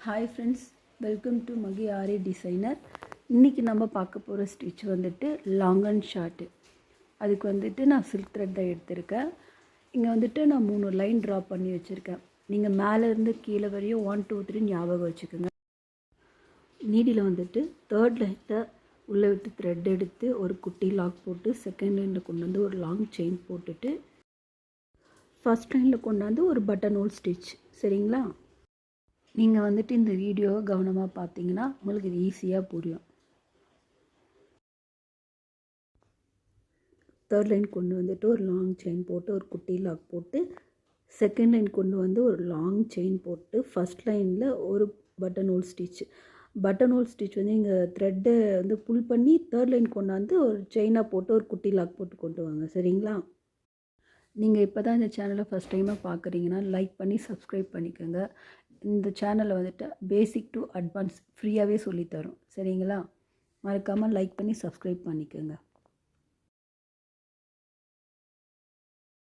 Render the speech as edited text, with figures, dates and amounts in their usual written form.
Hi friends, welcome to Magi Aari designer. இன்றைக்கி நம்ம பார்க்க போகிற ஸ்டிச் வந்துட்டு லாங் அண்ட் ஷார்ட்டு. அதுக்கு வந்துட்டு நான் சில்க் த்ரெட் தான் எடுத்திருக்கேன். இங்கே வந்துட்டு நான் 3 லைன் ட்ரா பண்ணி வச்சுருக்கேன். நீங்கள் மேலேருந்து கீழே வரையும் 1 2 3 ஞாபகம் வச்சுக்கோங்க. நீடியில் வந்துட்டு 3rd லைனில் உள்ளே விட்டு த்ரெட் எடுத்து ஒரு குட்டி லாக் போட்டு செகண்ட் லைனில் கொண்டு வந்து ஒரு லாங் செயின் போட்டுட்டு ஃபஸ்ட் லைனில் கொண்டாந்து ஒரு பட்டன் ஹோல் ஸ்டிச். சரிங்களா? நீங்கள் வந்துட்டு இந்த வீடியோவை கவனமாக பார்த்தீங்கன்னா உங்களுக்கு இது ஈஸியாக புரியும். 3rd லைன் கொண்டு வந்துட்டு ஒரு லாங் செயின் போட்டு ஒரு குட்டி லாக் போட்டு செகண்ட் லைன் கொண்டு வந்து ஒரு லாங் செயின் போட்டு ஃபஸ்ட் லைனில் ஒரு button whole stitch. Button whole stitch வந்து இங்கே த்ரெட்டை வந்து புல் பண்ணி 3rd லைன் கொண்டாந்து ஒரு செயினாக போட்டு ஒரு குட்டி லாக் போட்டு கொண்டு வாங்க. சரிங்களா? நீங்கள் இப்போ தான் இந்த சேனலை ஃபஸ்ட் டைமாக பார்க்குறீங்கன்னா லைக் பண்ணி சப்ஸ்கிரைப் பண்ணிக்கோங்க. இந்த சேனலில் வந்துட்டு பேசிக் டு அட்வான்ஸ் ஃப்ரீயாகவே சொல்லித்தரோம். சரிங்களா? மறக்காமல் லைக் பண்ணி சப்ஸ்கிரைப் பண்ணிக்கோங்க.